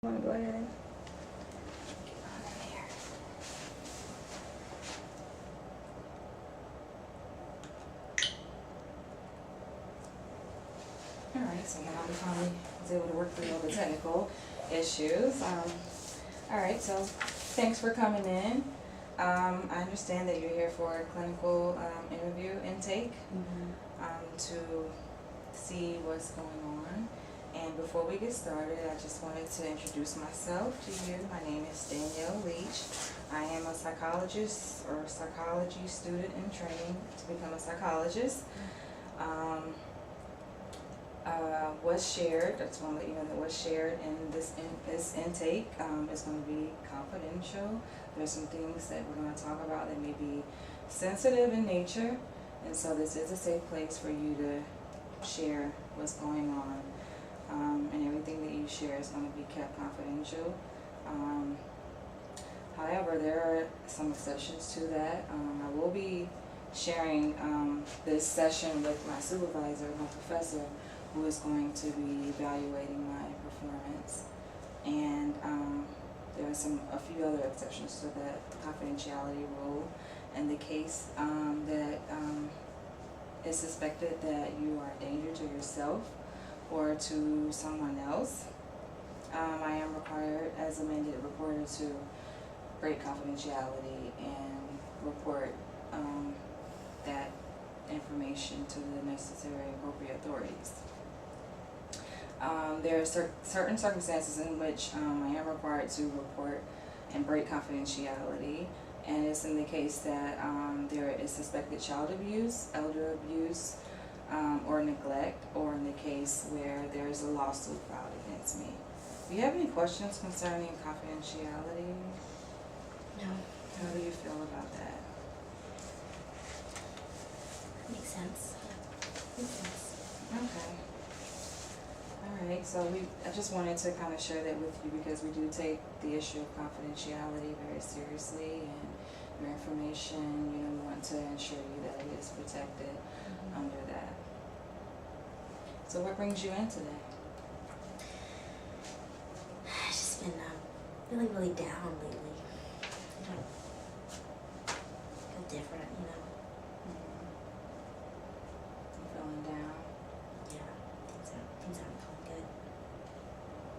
Want to go ahead? Alright, so now we finally was able to work through all the technical issues. Alright, so thanks for coming in. I understand that you're here for a clinical interview intake to see what's going on. And before we get started, I just wanted to introduce myself to you. My name is Danielle Leach. I am a psychologist or psychology student in training to become a psychologist. Was shared, I just want to let you know that what's shared in this intake is going to be confidential. There's some things that we're going to talk about that may be sensitive in nature, and so this is a safe place for you to share what's going on. And everything that you share is going to be kept confidential. However, there are some exceptions to that. I will be sharing this session with my supervisor, my professor, who is going to be evaluating my performance. And there are a few other exceptions to that confidentiality rule. In the case that it's suspected that you are a danger to yourself or to someone else, I am required as a mandated reporter to break confidentiality and report that information to the necessary appropriate authorities. There are certain circumstances in which I am required to report and break confidentiality, and it's in the case that there is suspected child abuse, elder abuse, or neglect, or in the case where there is a lawsuit filed against me. Do you have any questions concerning confidentiality? No. How do you feel about that? Makes sense. Makes sense. Okay. Alright, so I just wanted to kind of share that with you because we do take the issue of confidentiality very seriously, and your information, we want to ensure you that it is protected under that. So what brings you in today? I've just been feeling really down lately. I don't feel different, You feeling down? Yeah, things aren't feeling good.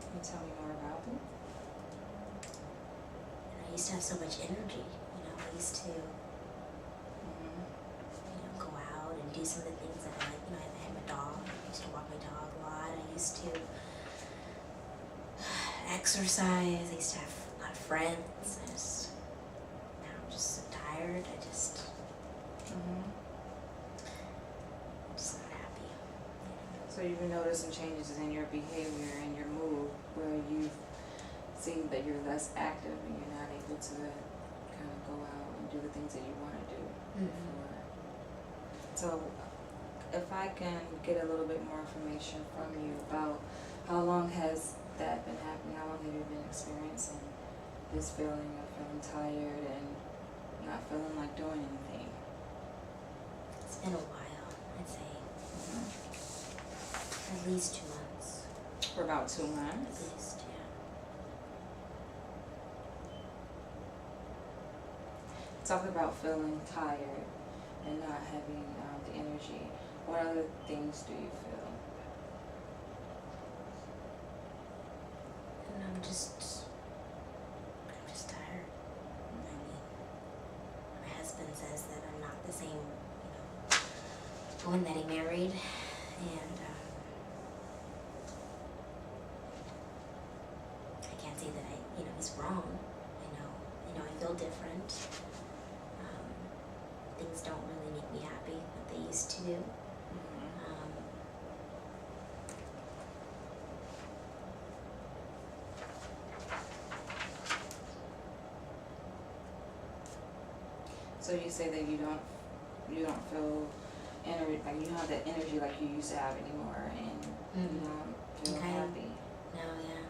Can you tell me more about them? And I used to have so much energy, I used to, go out and do some of the things that I like. I had my dog. I used to walk my dog a lot. I used to exercise. I used to have a lot of friends. Now I'm just so tired. I'm just not happy. So you've noticed some changes in your behavior and your mood where you've seen that you're less active and you're not able to kind of go out and do the things that you want to do before. So if I can get a little bit more information from you about how long has that been happening, how long have you been experiencing this feeling of feeling tired and not feeling like doing anything? It's been a while, I'd say. At least 2 months. For about 2 At months? least, yeah. Talk about feeling tired and not having the energy. What other things do you feel? And I'm just tired. I mean, my husband says that I'm not the same, woman that he married, and I can't say that he's wrong. I feel different. Things don't really make me happy like they used to do. So you say that you don't feel energy, like you don't have that energy like you used to have anymore, and you don't feel happy. No, yeah.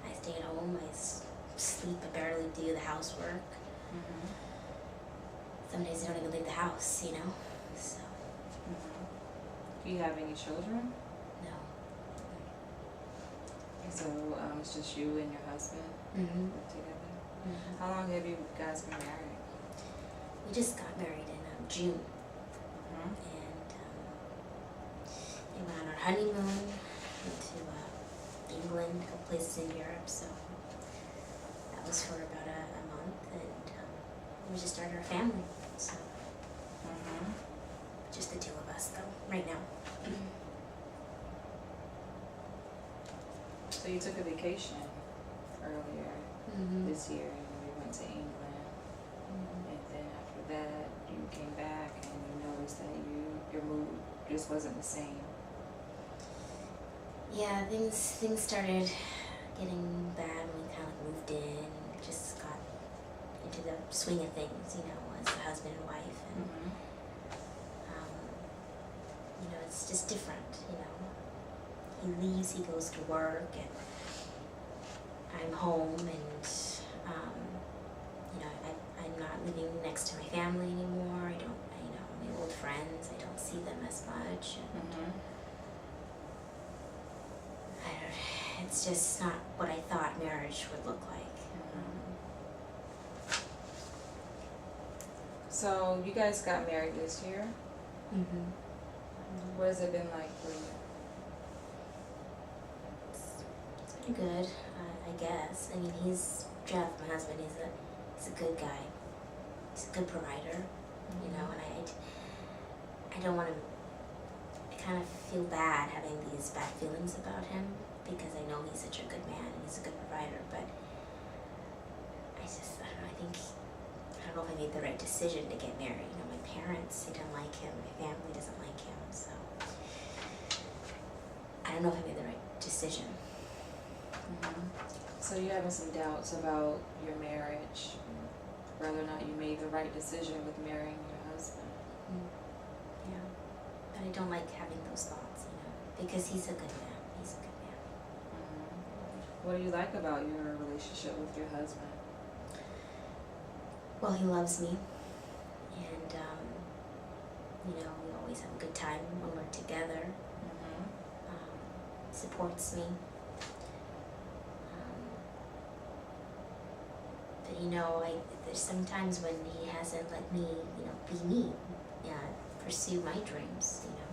I stay at home. I sleep. I barely do the housework. Some days I don't even leave the house, so. Do you have any children? No. So it's just you and your husband Mm-hmm. live together. Mm-hmm. How long have you guys been married? We just got married in June, Mm-hmm. and we went on our honeymoon to England, a couple places in Europe. So that was for about a month, and we just started our family. So Mm-hmm. just the two of us, though, right now. So you took a vacation earlier Mm-hmm. this year and you went to England, and then after that you came back and you noticed that your mood just wasn't the same. Yeah, things started getting bad when we kind of moved in and just got into the swing of things, you know, as a husband and wife, and Mm-hmm. you know, it's just different, you know. He leaves, he goes to work, and I'm home, and you know, I'm not living next to my family anymore. I don't, you know, my old friends, I don't see them as much, and Mm-hmm. it's just not what I thought marriage would look like. So you guys got married this year. Mm-hmm. What has it been like for you? It's been good, I guess. I mean, Jeff, my husband, he's a good guy. He's a good provider, you know, and I don't want to, I kind of feel bad having these bad feelings about him because I know he's such a good man and he's a good provider, but I don't know, I don't know if I made the right decision to get married. You know, my parents, they don't like him, my family doesn't like him, so I don't know if I made the right decision. Mm-hmm. So you're having some doubts about your marriage, whether or not you made the right decision with marrying your husband. Yeah, but I don't like having those thoughts, you know, because he's a good man. He's a good man. Mm-hmm. What do you like about your relationship with your husband? Well, he loves me, and you know, we always have a good time when we're together. Mm-hmm. Supports me. But you know, there's sometimes when he hasn't let me, you know, be me, pursue my dreams. You know,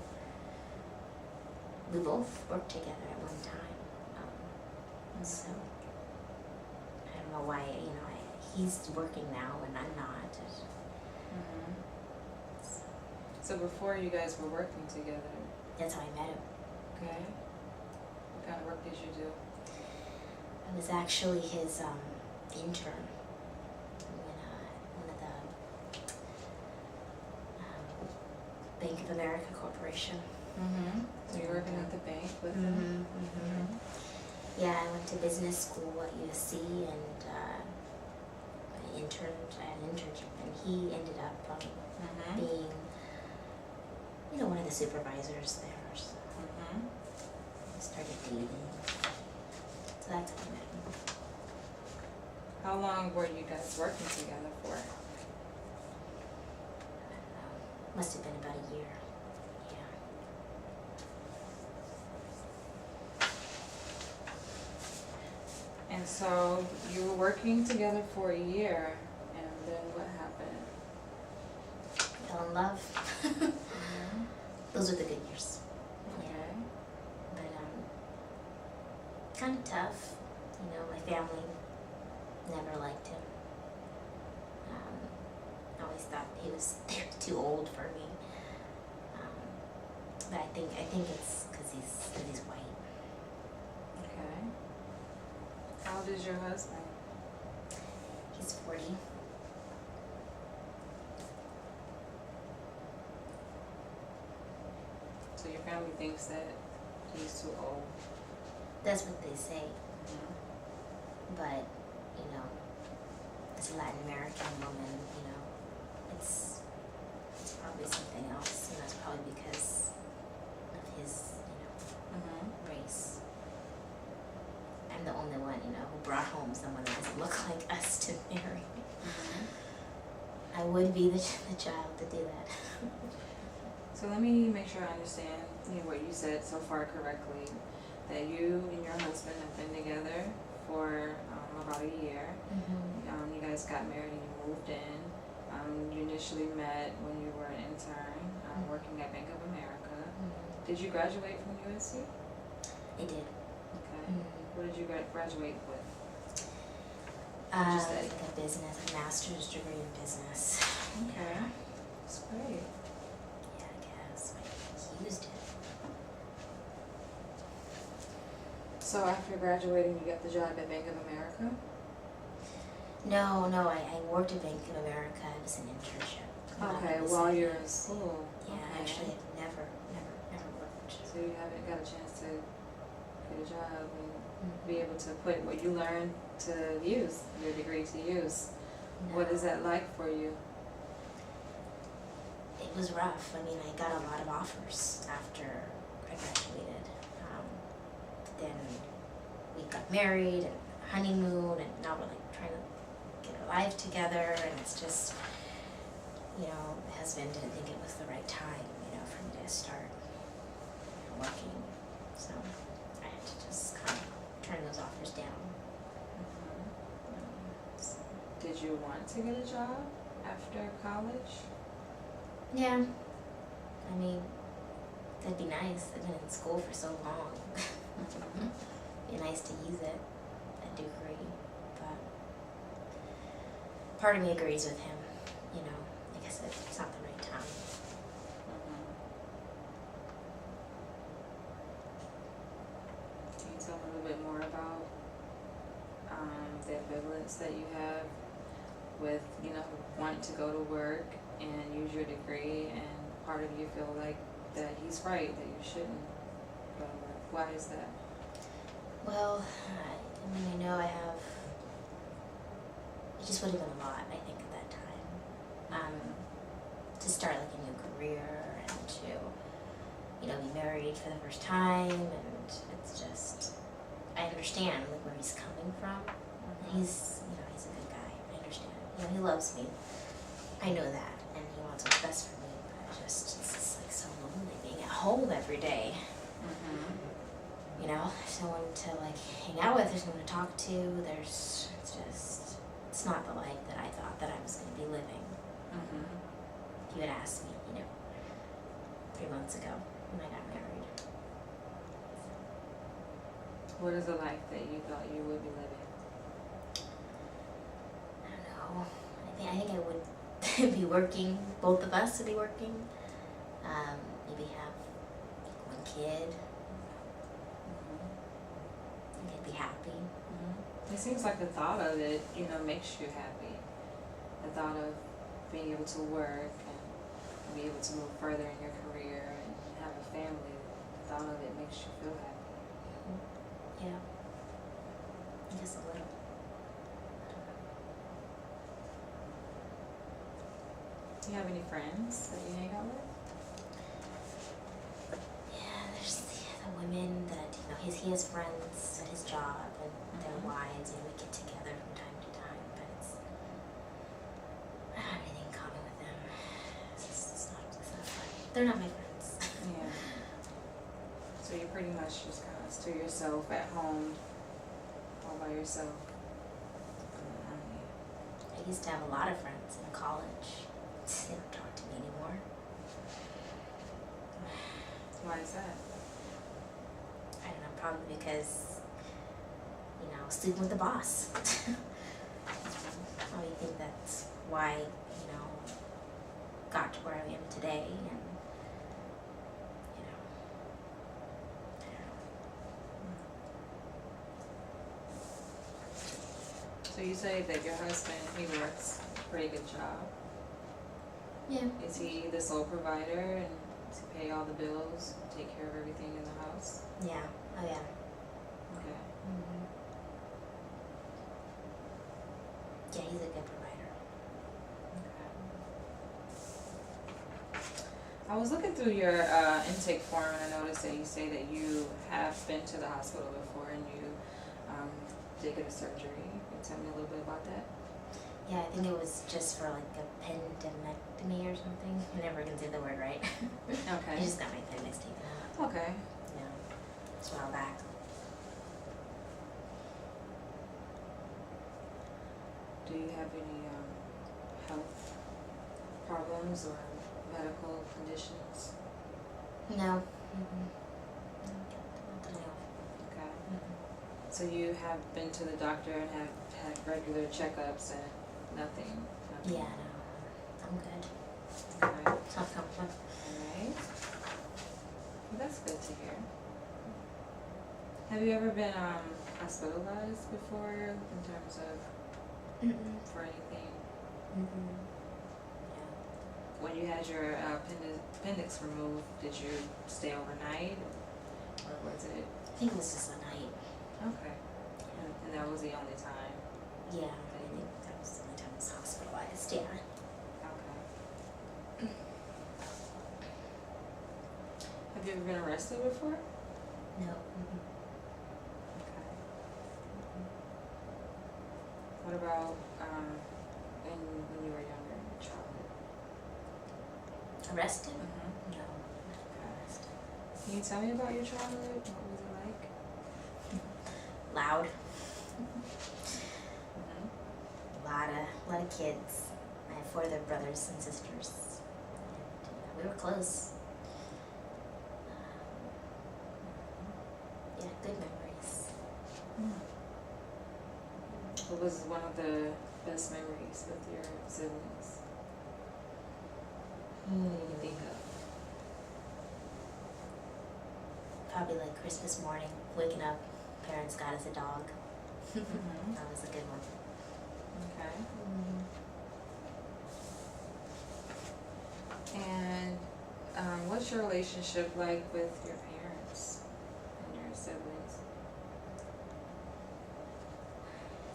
we both worked together at one time, so I don't know why. You know, he's working now and I'm not. Mm-hmm. So before you guys were working together, That's how I met him. okay, what kind of work did you do? I was actually his intern when one of the Bank of America Corporation. Mm-hmm. So you're working at the bank with him? Yeah, I went to business school at USC and I had an internship, and he ended up Mm-hmm. being, you know, one of the supervisors there. So Mm-hmm. we started dating. So that's how I met him. How long were you guys working together for? I don't know. Must have been about a year. Yeah. And so you were working together for a year, and then what happened? Fell in love. Mm-hmm. Those were the good years. Okay. But kind of tough. You know, my family never liked him. I always thought they were too old for me. But I think it's because he's white. Okay. How old is your husband? He's 40. So your family thinks that he's too old. That's what they say. Mm-hmm. But, you know, as a Latin American woman, you know, it's probably something else. And that's probably because of his, you know, Mm-hmm. race. I'm the only one, you know, who brought home someone that doesn't look like us to marry. Mm-hmm. I would be the child to do that. So let me make sure I understand what you said so far correctly. that you and your husband have been together for about a year. You guys got married and you moved in. You initially met when you were an intern working at Bank of America. Did you graduate from USC? I did. Okay. What did you graduate with? Like a master's degree in business. Okay. Yeah. That's great. Yeah, I guess. I used it. So after graduating, you got the job at Bank of America? No, I worked at Bank of America. It was an internship. Okay, while you're in school. Yeah, Okay. actually, I've never worked. So you haven't got a chance to get a job and be able to put what you learned to use, your degree to use. No. What is that like for you? It was rough. I mean, I got a lot of offers after I graduated. Then we got married and honeymoon, and now we're like trying to get our life together, and it's just, my husband didn't think it was the right time, for me to start working. So I had to just kind of turn those offers down. Did you want to get a job after college? Yeah. I mean, that'd be nice. I've been in school for so long. Be nice to use it, that degree. But part of me agrees with him. I guess it's not the right time. Can you tell me a little bit more about the ambivalence that you have with, wanting to go to work and use your degree, and part of you feel like that he's right, that you shouldn't go to work? Why is that? Well, I know I have, it just would have been a lot, I think, at that time. To start like a new career and to, be married for the first time, and it's just, I understand like where he's coming from. He's a good guy. I understand. He loves me. I know that, and he wants what's best for me. But it's just like so lonely being at home every day. There's no one to like hang out with. There's no one to talk to. It's not the life that I thought that I was going to be living. If you had asked me, 3 months ago when I got married. What is the life that you thought you would be living? I don't know. I think I would be working. Both of us would be working. Maybe have one kid. I think I'd be happy. It seems like the thought of it, makes you happy. The thought of being able to work and be able to move further in your career and have a family, the thought of it makes you feel happy. Yeah. Just a little. Do you have any friends that you hang out with? Yeah, there's the women that, he has friends at his job and their wives, and we get together from time to time, but I don't have anything in common with them. It's not fun. They're not my friends. Yeah. So you're pretty much just kind of to yourself at home, all by yourself. I used to have a lot of friends in college. They don't talk to me anymore. Why is that? I don't know, probably because, sleeping with the boss. I think that's why, got to where I am today, and, I don't know. So you say that your husband, he works a pretty good job. Yeah. Is he the sole provider, and does he pay all the bills, take care of everything in the house? Yeah. Oh, yeah. Okay. Yeah, he's a good provider. I was looking through your intake form, and I noticed that you say that you have been to the hospital before and you did get a surgery. Can you tell me a little bit about that? Yeah, I think it was just for like a appendectomy or something. I never can say the word right. Okay. I just got my appendix taken out. Okay. Yeah. It's a while back. you have any health problems or medical conditions? No. Not that I know. Okay. Mm-mm. So you have been to the doctor and have had regular checkups and nothing? Yeah, no. I'm good. Okay. Tough comfort. Alright. Well, that's good to hear. Have you ever been hospitalized before in terms of for anything? No. When you had your appendix removed, did you stay overnight or was it? I think it was just a night. Okay. And that was the only time? Yeah, I think that was the only time I was hospitalized, yeah. Okay. Have you ever been arrested before? No. Okay. What about when you were younger in your childhood? Arrested? Mm-hmm. No. Not arrested. Can you tell me about your childhood? What was it like? Loud. Mm-hmm. A lot of kids. I have 4 other brothers and sisters. And we were close. Yeah, good memories. What was one of the best memories with your siblings that you can think of? Probably like Christmas morning, waking up, parents got us a dog. Mm-hmm. That was a good one. Okay. And what's your relationship like with your parents and your siblings?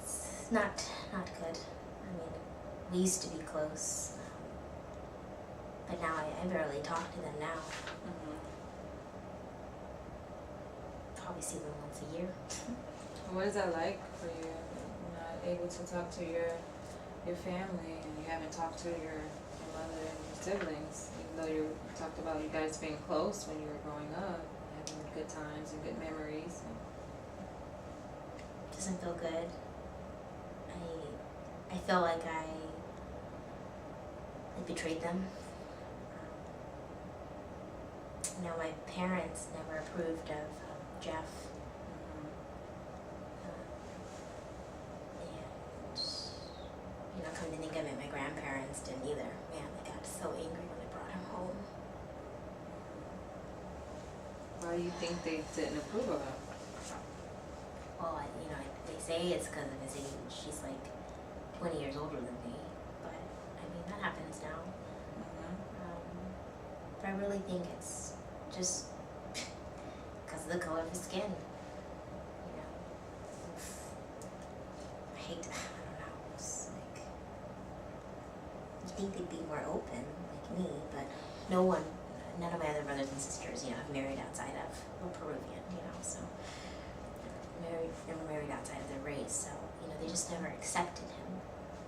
It's not good. I mean, we used to be close, but now I barely talk to them now. Mm-hmm. Probably see them once a year. What is that like for you? You're not able to talk to your family and you haven't talked to your mother and your siblings, even though you talked about you guys being close when you were growing up, having good times and good memories. Doesn't feel good. I feel like I betrayed them. You know, my parents never approved of Jeff. And, you know, come to think of it, my grandparents didn't either. Man, they got so angry when I brought him home. Why do you think they didn't approve of him? Well, they say it's because of his age. He's like 20 years older than me. But, I mean, that happens now. But I really think it's just because of the color of his skin. You know, I hate to, I don't know, it's like, you think they'd be more open, like me, but none of my other brothers and sisters, have married outside of, we're Peruvian, so, never married outside of their race, so, they just never accepted him.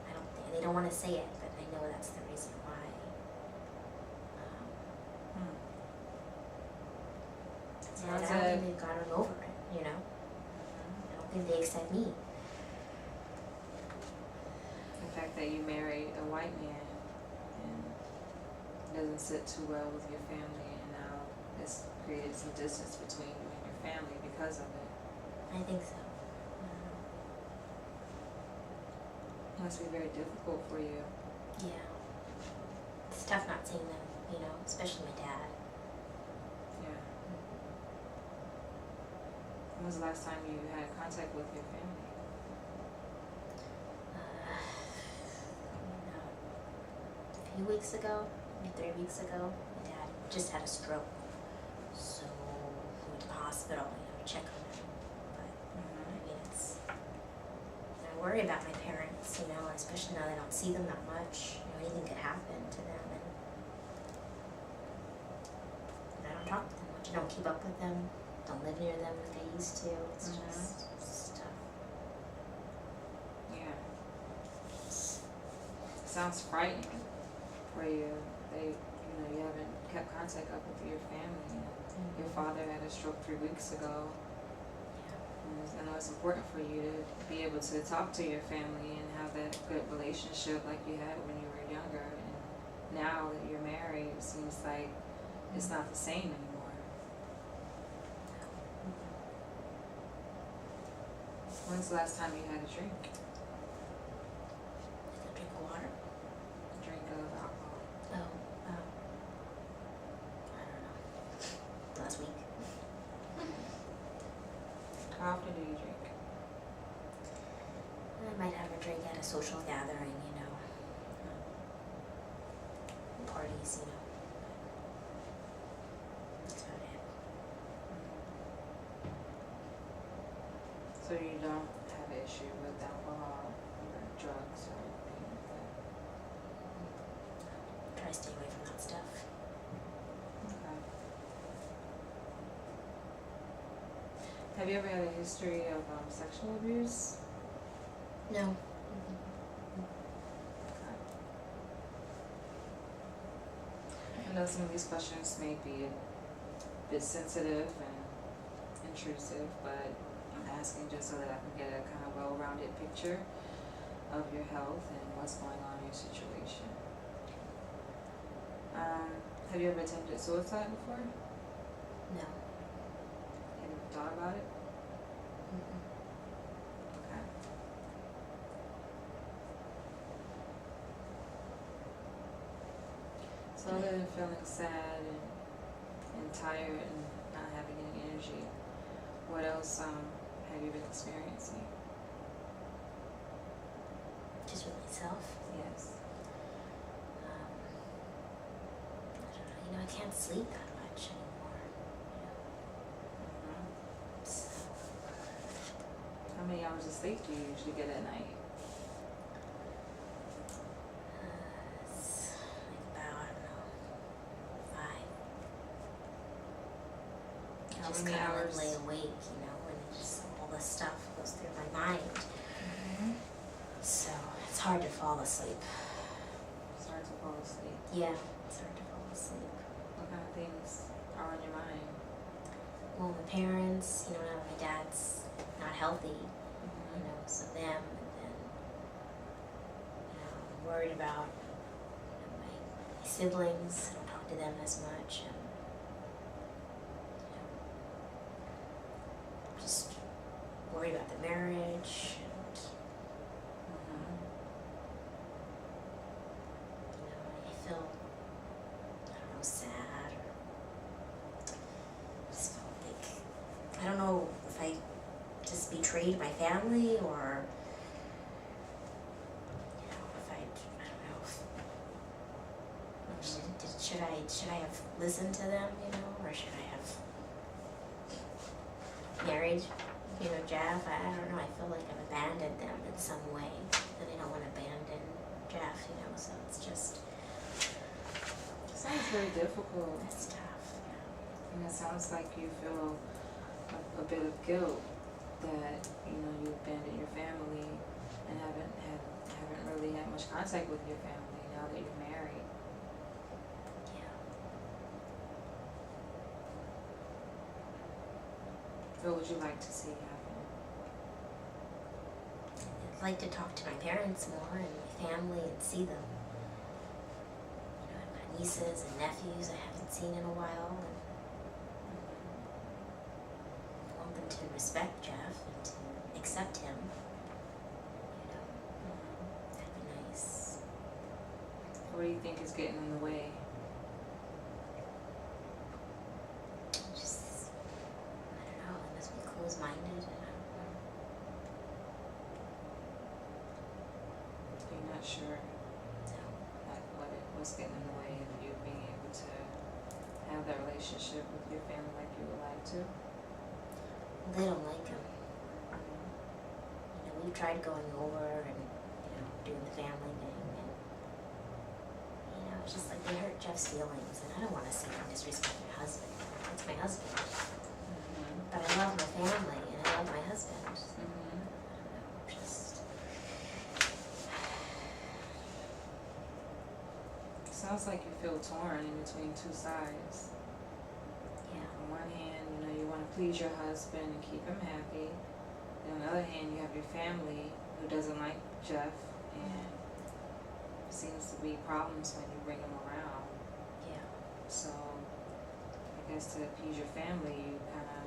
I don't think, they don't want to say it, but I know that's the reason why. So I don't think they've gotten over it, I don't think they accept me. The fact that you married a white man and it doesn't sit too well with your family and now it's created some distance between you and your family because of it. I think so. It must be very difficult for you. Yeah. It's tough not seeing them, especially my dad. Yeah. When was the last time you had contact with your family? A few weeks ago, maybe 3 weeks ago, my dad just had a stroke. So we went to the hospital, to check on him. But I mean, I worry about my parents, especially now that I don't see them that much. Anything could happen to them, and I don't talk to them much. I don't keep up with them. Don't live near them like I used to. It's just tough. Yeah. Sounds frightening for you. You haven't kept contact up with your family. Your father had a stroke 3 weeks ago. Yeah. And I know it's important for you to be able to talk to your family and have that good relationship like you had when you were younger, and now that you're married, it seems like it's not the same anymore. When's the last time you had a drink? Like a drink of water? A drink of alcohol? Oh, I don't know. Last week. How often do you drink? I might have a drink at a social gathering, parties, That's about it. So you don't have an issue with alcohol or drugs or anything like that? Try to stay away from that stuff. Okay. Have you ever had a history of sexual abuse? No. I know some of these questions may be a bit sensitive and intrusive, but I'm asking just so that I can get a kind of well-rounded picture of your health and what's going on in your situation. Have you ever attempted suicide before? No. Have you thought about it? Mm-mm. Okay. So other than feeling sad and tired and not having any energy, what else have you been experiencing? Just with myself. Yes. I don't know. I can't sleep that much anymore. Mhm. So, How many hours of sleep do you usually get at night? it's like about, I don't know, 5. I How just many kind of hours? lay awake, and just all this stuff goes through my mind. So it's hard to fall asleep. It's hard to fall asleep. Yeah, it's hard to fall asleep. What kind of things are on your mind? Well, my parents, now my dad's not healthy, Mhm. so them, and then, I'm worried about my siblings. I don't talk to them as much, and just worried about the marriage, and Mhm. I feel, I don't know, sad, or just felt like, I don't know if I just betrayed my family, or if I don't know if should I have listened to them, or should I have married, Jeff? I don't know. I feel like I've abandoned them in some way, and I don't want to abandon Jeff, so it's just, It sounds very difficult. it's tough. And it sounds like you feel a bit of guilt that you abandoned your family and haven't really had much contact with your family now that you're married. Yeah. What would you like to see happen? I'd like to talk to my parents more and my family and see them. I've got nieces and nephews I haven't seen in a while, and I want them to respect Jeff and to accept him. That'd be nice. What do you think is getting in the way? Just, I don't know, they must be closed-minded, and I don't know. You're not sure No. what's getting in the way of you being able to have that relationship with your family like you would like to? They don't like him. We've tried going over and, doing the family thing, and, it's just like they hurt Jeff's feelings, and I don't want to see him disrespect my husband. It's my husband. But I love my family, and I love my husband. I don't know, just, Sounds like you feel torn in between two sides. yeah. On one hand, you want to please your husband and keep him happy. And on the other hand, you have your family who doesn't like Jeff and seems to be problems when you bring him around. Yeah. So I guess to appease your family, you kind of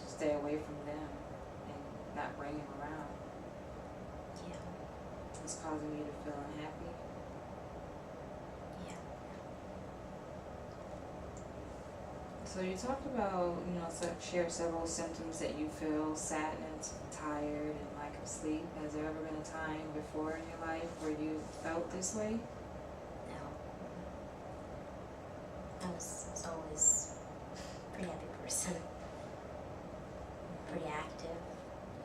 stay away from them and not bring him around. Yeah. It's causing you to feel unhappy. Yeah. So you talked about, share several symptoms that you feel: sadness, tired, and lack of sleep. Has there ever been a time before in your life where you felt this way? No. I was always a pretty happy person. Pretty active.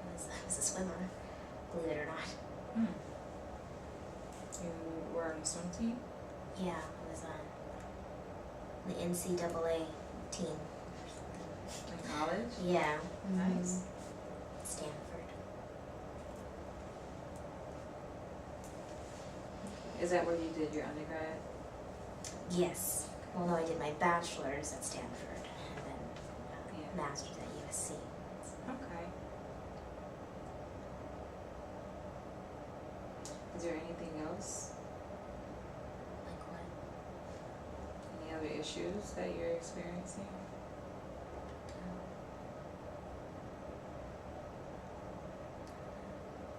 I was a swimmer, believe it or not. Hmm. You were on the swim team? Yeah, I was on the NCAA team. In college? Yeah. Nice. Stanford. Is that where you did your undergrad? Yes. Well, no, I did my bachelor's at Stanford and then Yeah. master's at USC. Okay. Is there anything else? Like what? Any other issues that you're experiencing?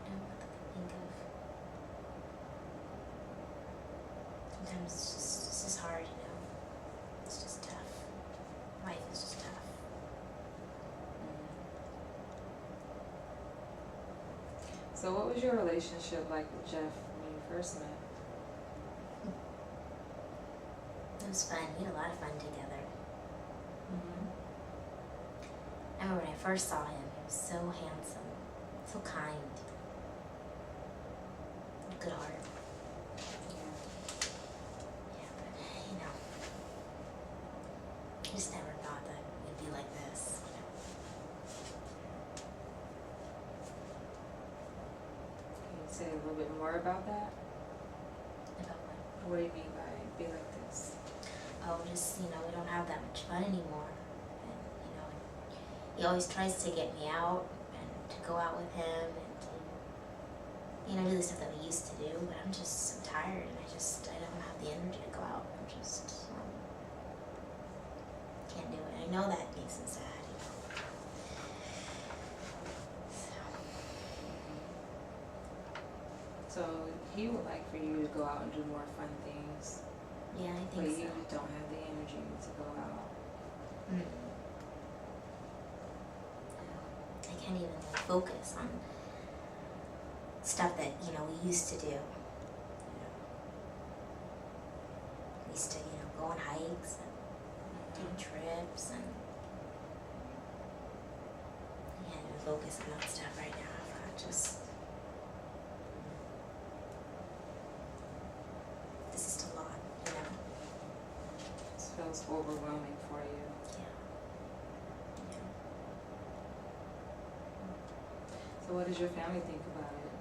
No, nothing to think of. Sometimes it's just hard, It's just tough. Life is just tough. So what was your relationship like with Jeff when you first met? It was fun. We had a lot of fun together. Mm-hmm. I remember when I first saw him, he was so handsome, so kind, good heart. Yeah. Yeah, but I just never thought that it'd be like this. Can you say a little bit more about that? About what? What do you mean by be like this? Oh, just we don't have that much fun anymore, and he always tries to get me out and to go out with him and to do the stuff that we used to do. But I'm just so tired, and I don't have the energy to go out. I'm just can't do it. I know that makes him sad. So he would like for you to go out and do more fun things, Yeah, I but think you so. don't have the energy to go out. I can't even focus on stuff that we used to do. We used to go on hikes and do trips, and I can't even focus on that stuff right now. This is just a lot. It feels overwhelming for you. Yeah. So what does your family think about it?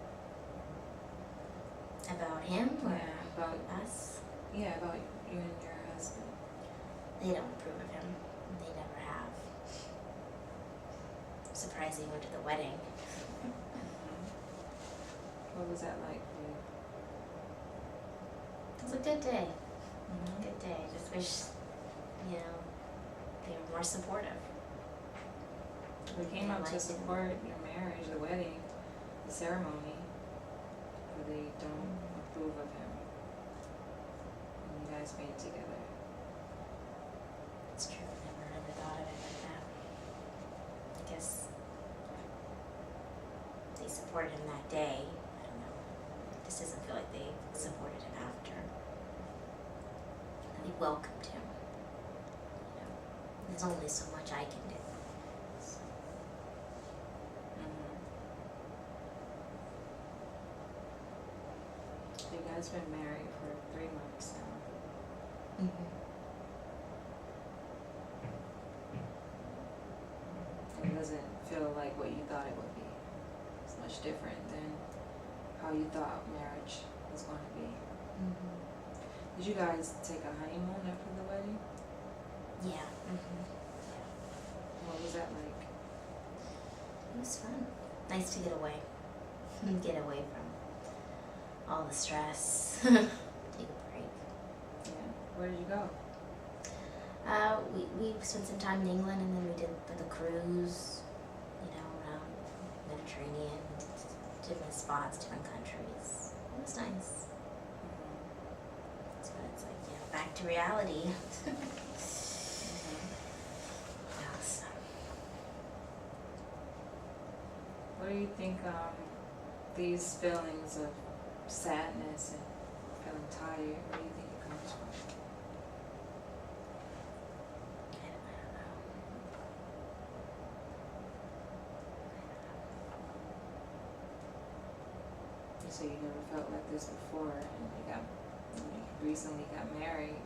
About him or Yeah, about us? Yeah, about you and your husband. They don't approve of him. They never have. Surprised he went to the wedding. What was that like for you? It was a good day. Mm-hmm. Good day. Just wish, they were more supportive. We came Yeah, up to mine support your marriage, the wedding, the ceremony, but they don't approve of him. And you guys made together. It's true. Never thought of it like that. I guess they supported him that day. I don't know. It just doesn't feel like they supported him after. They welcomed him. There's only so much I can do. So, You guys been married for 3 months now. It doesn't feel like what you thought it would be. It's much different than how you thought marriage was going to be. Did you guys take a honeymoon after the wedding? Yeah. What was that like? It was fun. Nice to get away. Get away from all the stress. Take a break. Yeah. Where did you go? We spent some time in England, and then we did the cruise, around Mediterranean, different spots, different countries. It was nice. So it's like, back to reality. Yes. What do you think these feelings of sadness and feeling tired, where do you think it comes from? You say you never felt like this before, and you recently got married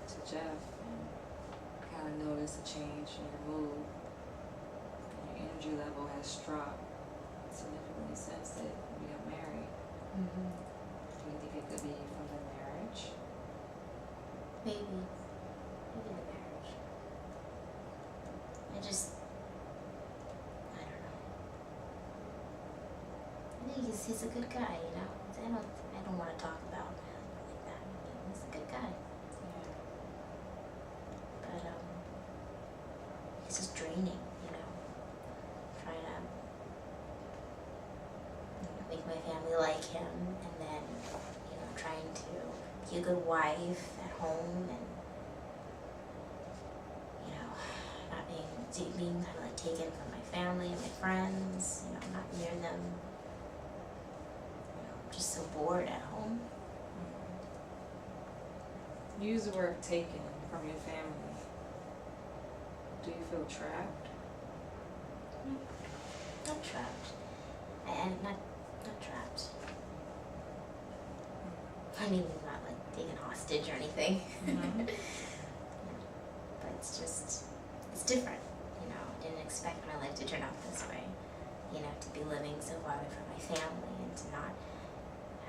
to Jeff, and kind of noticed a change in your mood. Your energy level has dropped significantly since that we got married. Mm-hmm. Do you think it could be from the marriage? Maybe the marriage. I don't know. I think he's a good guy, I don't want to talk about him like that. He's a good guy. Yeah. But it's just draining, trying to make my family like him, and then trying to be a good wife at home, and not being kind of like taken from my family and my friends, not near them, just so bored at home. You use the word taken from your family. Do you feel trapped? Not trapped. And not trapped. I mean, not like taken hostage or anything. Mm-hmm. But it's different, I didn't expect my life to turn out this way, to be living so far away from my family and to not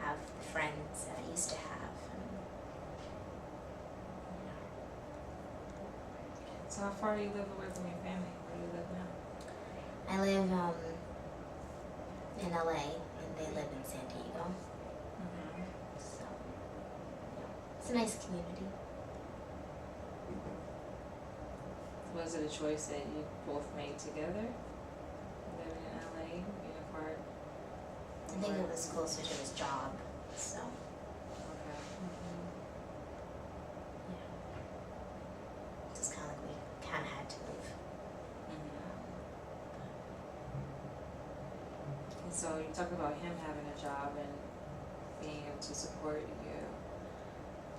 have the friends that I used to have. So how far do you live away from your family? Where do you live now? I live in LA, and they live in San Diego. Mm-hmm. So, it's a nice community. Was it a choice that you both made together? Living in LA, being apart? I think it was closer to his job, so Okay. Mm-hmm. yeah. Just kind of like we kind of had to move. And so you talk about him having a job and being able to support you,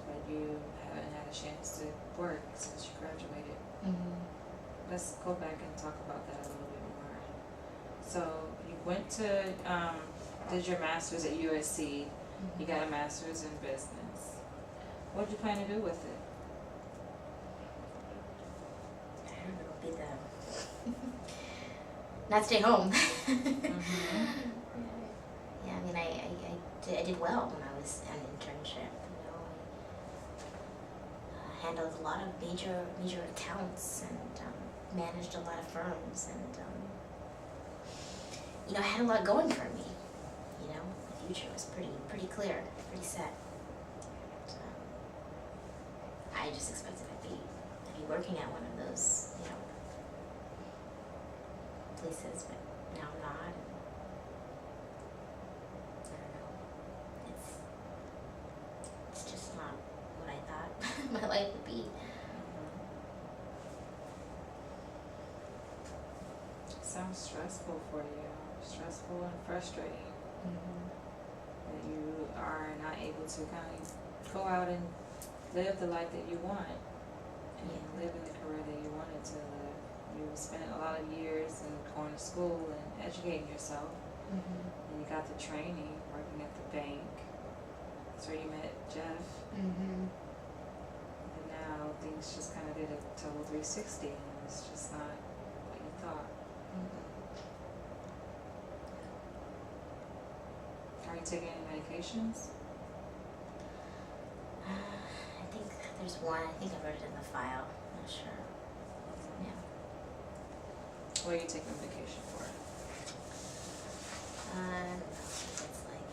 but you haven't had a chance to work since you graduated. Mm-hmm. Let's go back and talk about that a little bit more. So you went to, did your master's at USC. You got a master's in business. What did you plan to do with it? I don't know, it'll be not stay home. Mm-hmm. Yeah, I mean, I did well when I was an internship. I handled a lot of major accounts and managed a lot of firms, and I had a lot going for me. The future was pretty clear, pretty set. And, I just expected I'd be working at one of those, places, but now I'm not. And I don't know. It's just not what I thought my life would be. Sounds stressful for you. Stressful and frustrating that you are not able to kind of go out and live the life that you want and live in the career that you wanted to live. You spent a lot of years in going to school and educating yourself, and you got the training working at the bank. That's where you met Jeff. And now things just kind of did a total 360, and it's just not what you thought. Are you taking any medications? I think there's one. I think I wrote it in the file. I'm not sure. Yeah. What are you taking medication for? I don't know. It's like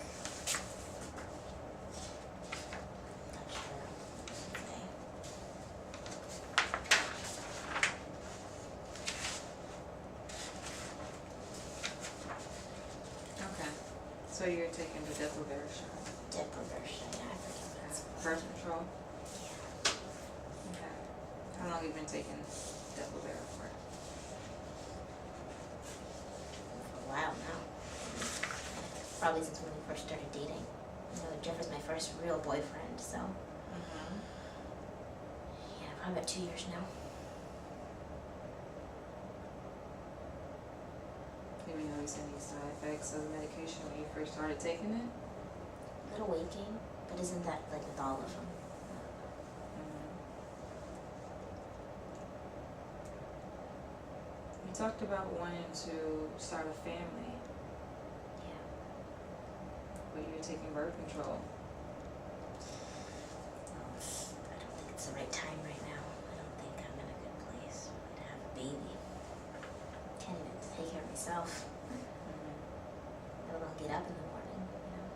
So you're taking the Depo-Bear shot. Depo-Bear shot, yeah, I forget what that's called. Birth control. Yeah. Okay. How long have you been taking Depo-Bear for? For a while now. Probably since when we first started dating. You know, Jeff was my first real boyfriend, so yeah, probably about 2 years now. Did you notice any side effects of the medication when you first started taking it? A little waking, but isn't that like with all of them? You talked about wanting to start a family, Yeah. but you're taking birth control. I don't think it's the right time right now. I don't think I'm in a good place to have a baby. Can't even take care of myself. Let alone get up in the morning, you know.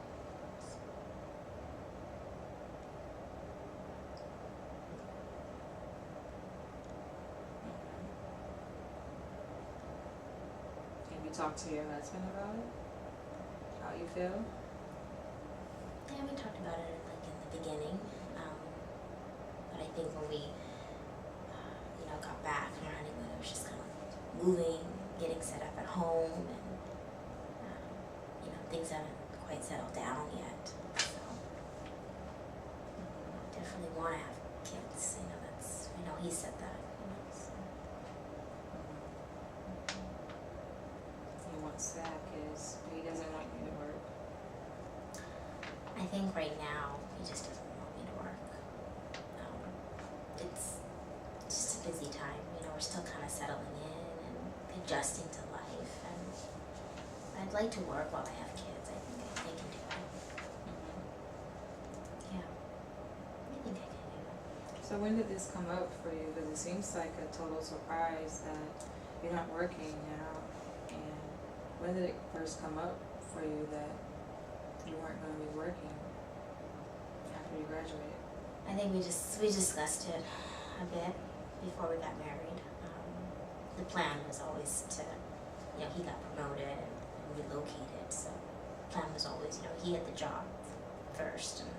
Have you talked to your husband about it? How you feel? Yeah, we talked about it like in the beginning, but I think when we, you know, got back from our honeymoon, it was just kind of moving, getting set up at home, and you know, things haven't quite settled down yet. So definitely want to have kids. You know, that's, you know, he said that. You know, so. He wants to have kids, but he doesn't want you to work. I think right now he just doesn't want me to work. It's just a busy time. You know, we're still kind of settling in and adjusting to life, and I'd like to work while I have kids. I think I can do it. Yeah, I think I can do it. So when did this come up for you? Because it seems like a total surprise that you're not working now. And when did it first come up for you that you weren't going to be working after you graduated? I think we discussed it a bit before we got married. The plan was always to, you know, he got promoted and relocated, so the plan was always, you know, he had the job first, and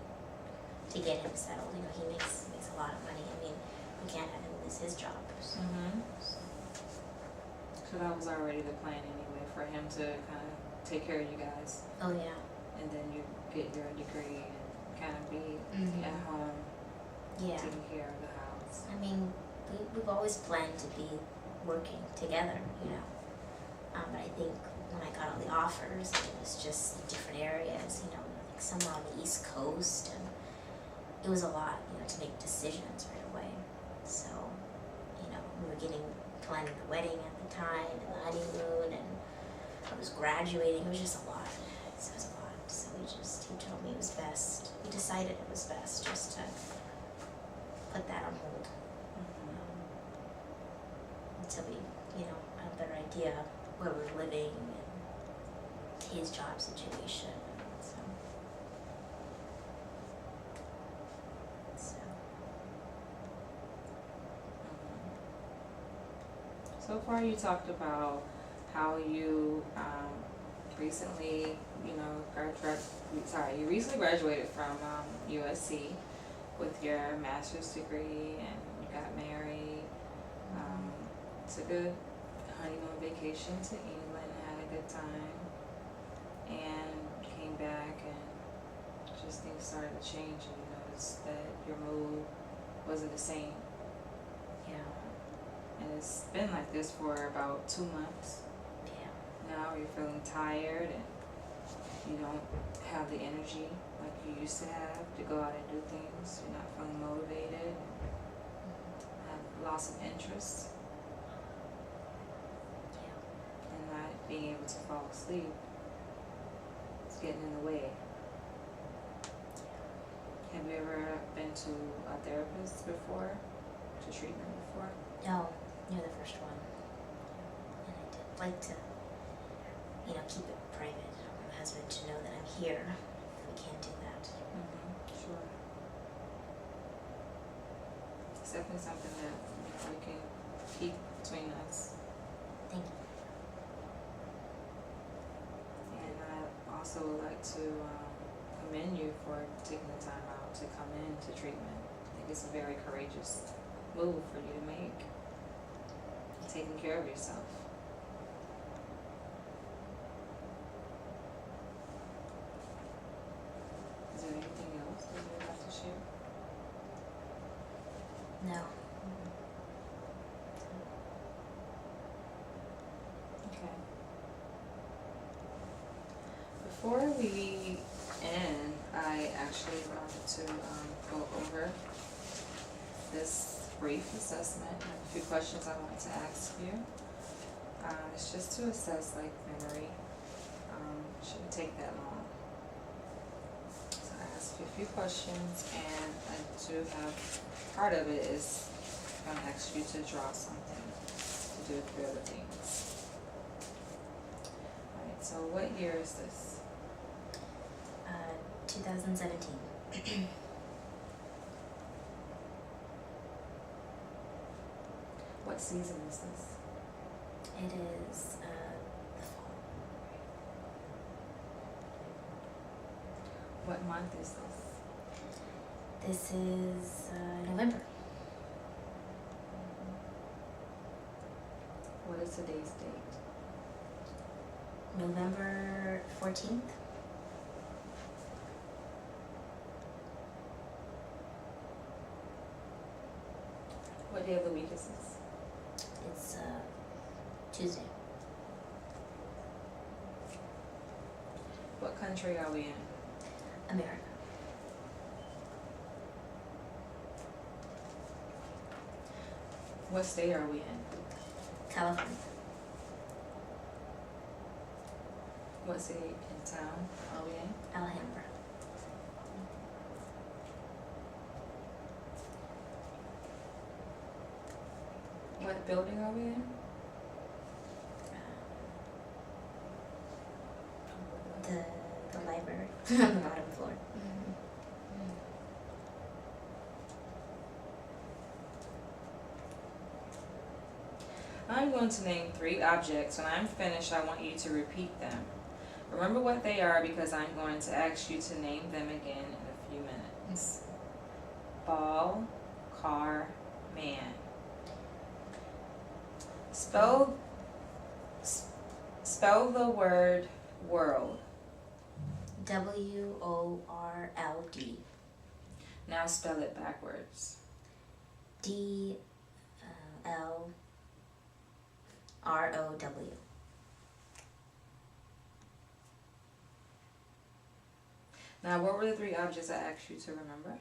to get him settled, you know, he makes a lot of money. I mean, we can't have him lose his job. So, So that was already the plan anyway, for him to kind of take care of you guys, oh yeah. and then you get your degree and kind of be at home Yeah. taking care of the house. I mean, we've always planned to be working together, you know. But I think when I got all the offers, it was just in different areas, you know, like somewhere on the East Coast, and it was a lot, you know, to make decisions right away. So, you know, we were planning the wedding at the time, and the honeymoon, and I was graduating. It was just a lot. It was a lot. So he told me it was best. We decided it was best just to put that on hold. Until we, you know, had a better idea where we're living and his job situation. So far you talked about how you recently, you recently graduated from USC with your master's degree, and you got married, took a honeymoon vacation to England, had a good time, and came back, and just things started to change, and you noticed that your mood wasn't the same. Yeah. And it's been like this for about 2 months. Yeah. Now you're feeling tired, and you don't have the energy like you used to have to go out and do things. You're not feeling motivated, have loss of interest, and not being able to fall asleep. It's getting in the way. Have you ever been to a therapist before? To treatment before? No, you're the first one. And I did like to, you know, keep it private. I don't want my husband to know that I'm here. We can't do that. Sure. It's definitely something that we can keep between us. Thank you. And I also would like to commend you for taking the time out to come into treatment. I think it's a very courageous move for you to make, taking care of yourself. Is there anything else that you would like to share? No. Okay. Before we end, I actually wanted to go over this brief assessment. I have a few questions I want to ask you. It's just to assess like memory. Shouldn't take that long. So I ask you a few questions, and I do have part of it is I'm gonna ask you to draw something to do with your other things. Alright, so what year is this? 2017. What season is this? It is the fall. What month is this? This is November. What is today's date? November 14th. What day of the week is this? It's Tuesday. What country are we in? America. What state are we in? California. What city and town are we in? Alhambra. What building are we in? The library on the bottom floor. I'm going to name 3 objects. When I'm finished, I want you to repeat them. Remember what they are because I'm going to ask you to name them again in a few minutes. Ball, car, man. Spell the word world. WORLD. Now spell it backwards. DLROW. Now what were the 3 objects I asked you to remember?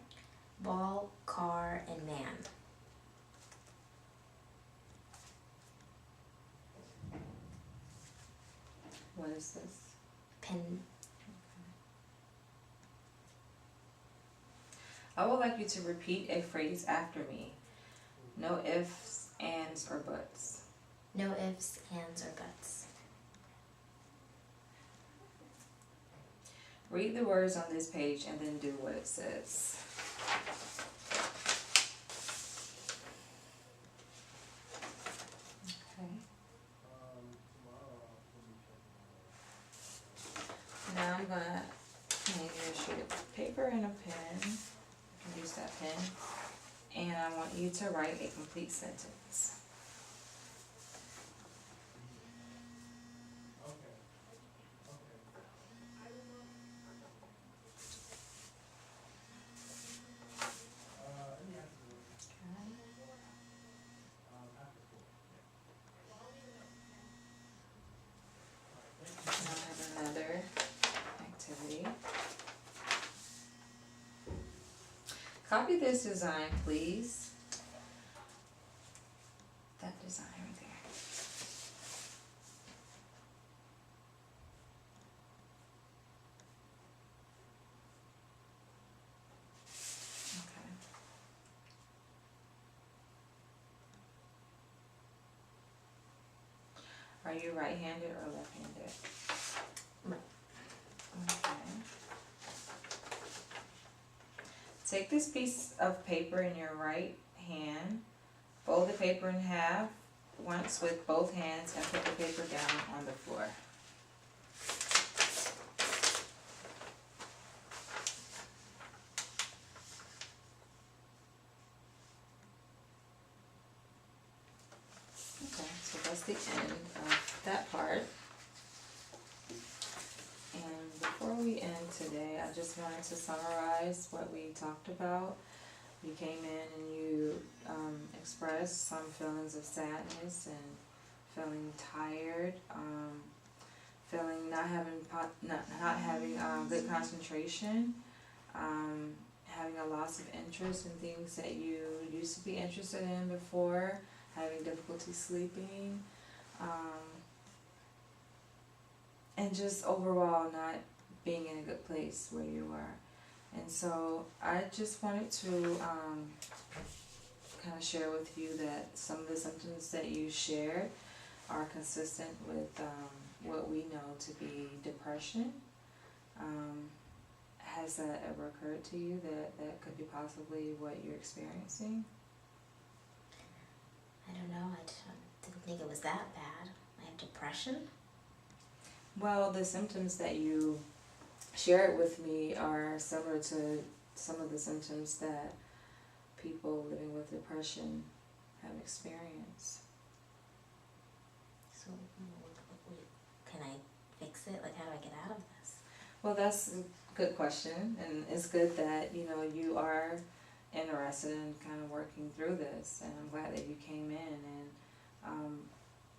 Ball, car, and man. What is this? Pen. I would like you to repeat a phrase after me. No ifs, ands, or buts. No ifs, ands, or buts. Read the words on this page and then do what it says. Okay. Now I'm gonna hand you a sheet of paper and a pen. You can use that pen. And I want you to write a complete sentence. Now I have another activity. Copy this design, please. That design right there. Okay. Are you right-handed or left-handed? Right. Okay. Take this piece of paper in your right hand, fold the paper in half once with both hands and put the paper down on the floor. that's the end of that part. And before we end today, I just wanted to summarize what we talked about. You came in and you expressed some feelings of sadness and feeling tired, feeling not having good concentration, having a loss of interest in things that you used to be interested in before, having difficulty sleeping, and just overall not being in a good place where you are. And so I just wanted to kind of share with you that some of the symptoms that you shared are consistent with what we know to be depression. Has that ever occurred to you that could be possibly what you're experiencing? I don't know. I didn't think it was that bad. I have depression. Well, the symptoms that you shared with me are similar to some of the symptoms that people living with depression have experienced. So, can I fix it? Like, how do I get out of this? Well, that's a good question, and it's good that you are interested in kind of working through this, and I'm glad that you came in. And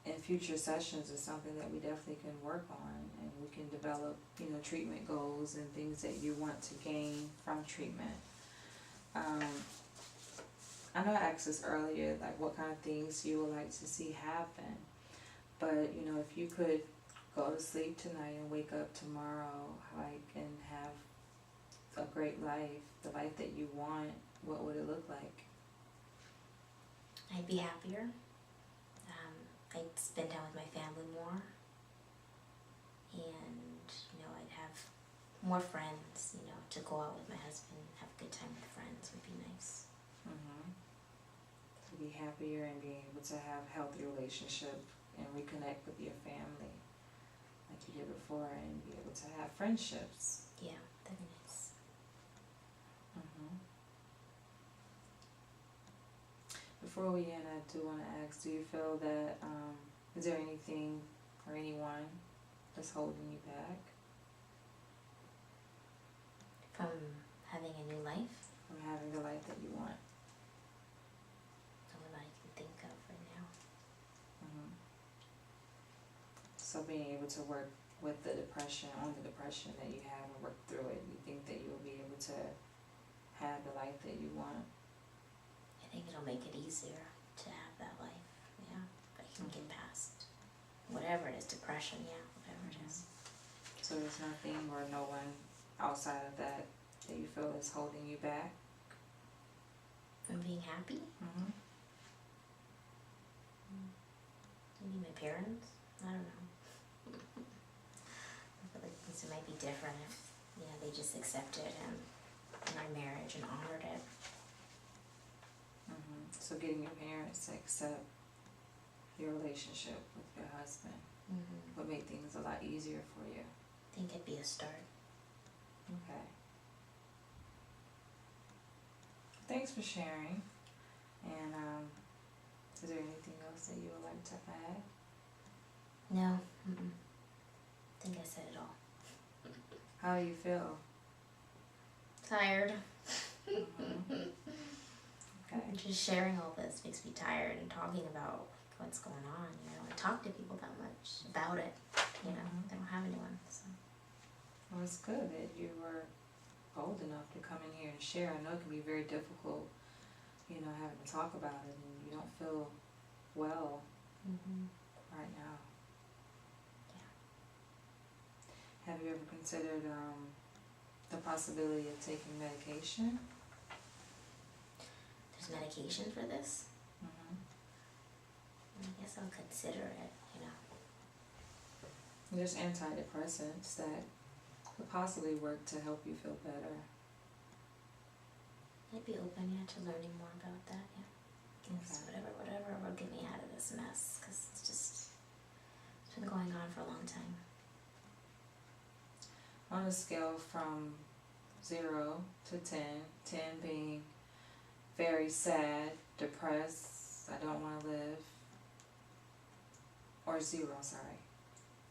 in future sessions is something that we definitely can work on, and we can develop treatment goals and things that you want to gain from treatment. I know I asked this earlier, like what kind of things you would like to see happen, but if you could go to sleep tonight and wake up tomorrow, and have a great life, the life that you want, what would it look like? I'd be happier. I'd spend time with my family more, and I'd have more friends. To go out with my husband, have a good time with friends would be nice. To be happier and being able to have healthy relationship and reconnect with your family like you did before, and be able to have friendships. Yeah, that'd be nice. Before we end, I do want to ask, do you feel that, is there anything or anyone that's holding you back From having a new life? from having the life that you want? Not what I can think of right now. So being able to work with the depression, on the depression that you have, and work through it, you think that you'll be able to have the life that you want? I think it'll make it easier to have that life. Yeah, if I can get past whatever it is, depression. Yeah, whatever it is. So there's nothing or no one outside of that you feel is holding you back? From being happy? Maybe my parents? I don't know. I feel like things might be different if, they just accepted him in our marriage and honored it. So getting your parents to accept your relationship with your husband would make things a lot easier for you. I think it'd be a start. Okay. Thanks for sharing. And is there anything else that you would like to add? No. I think I said it all. How do you feel? Tired. Okay. Just sharing all this makes me tired, and talking about what's going on. I talk to people that much about it. They don't have anyone. So. Well, it's good that you were bold enough to come in here and share. I know it can be very difficult, having to talk about it, and you don't feel well right now. Yeah. Have you ever considered the possibility of taking medication? There's medication for this? I guess I'll consider it, There's antidepressants that could possibly work to help you feel better. I'd be open, to learning more about that, Whatever will get me out of this mess, because it's been going on for a long time. On a scale from 0 to 10, 10 being very sad, depressed, I don't want to live, or 0, sorry.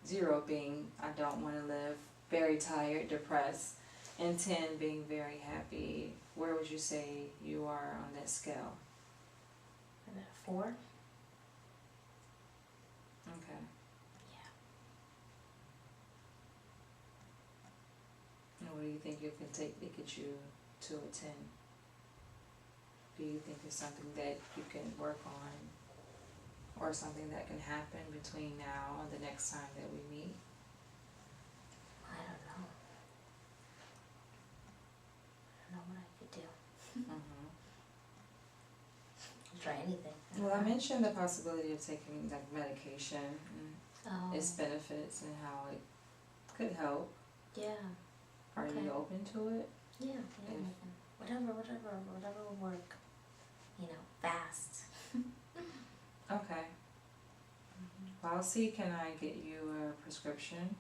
0 being I don't want to live, very tired, depressed, and 10 being very happy. Where would you say you are on that scale? I'm at a 4. Okay. Yeah. And what do you think it can take to get you to a 10? Do you think it's something that you can work on, or something that can happen between now and the next time that we meet? I don't know. I don't know what I could do. Mm-hmm. I'll try anything. Well, I mentioned the possibility of taking like medication and its benefits and how it could help. Yeah. Are Okay. you open to it? Yeah. Whatever will work. Fast. Okay. Well, I'll see, can I get you a prescription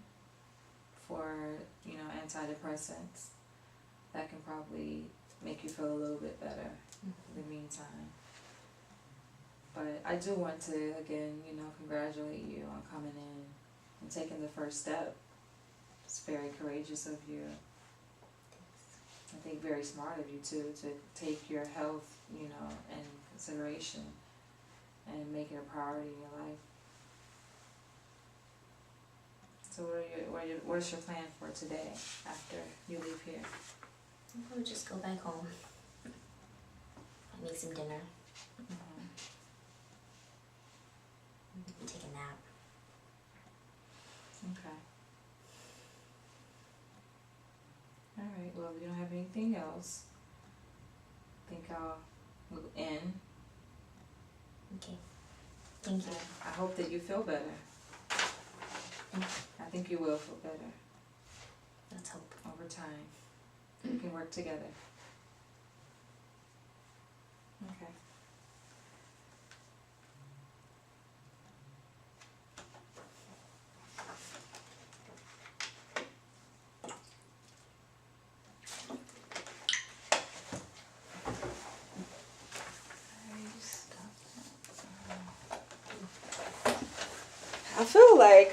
for, antidepressants that can probably make you feel a little bit better in the meantime. But I do want to, again, congratulate you on coming in and taking the first step. It's very courageous of you. I think very smart of you too, to take your health, in consideration and make it a priority in your life. So what's your plan for today after you leave here? I'll probably just go back home. Make some dinner. Mm-hmm. Take a nap. Okay. Alright, well, if you don't have anything else, I think I'll end. Okay. Thank you. I hope that you feel better. I think you will feel better. Let's hope. Over time. We can work together. Okay. I feel like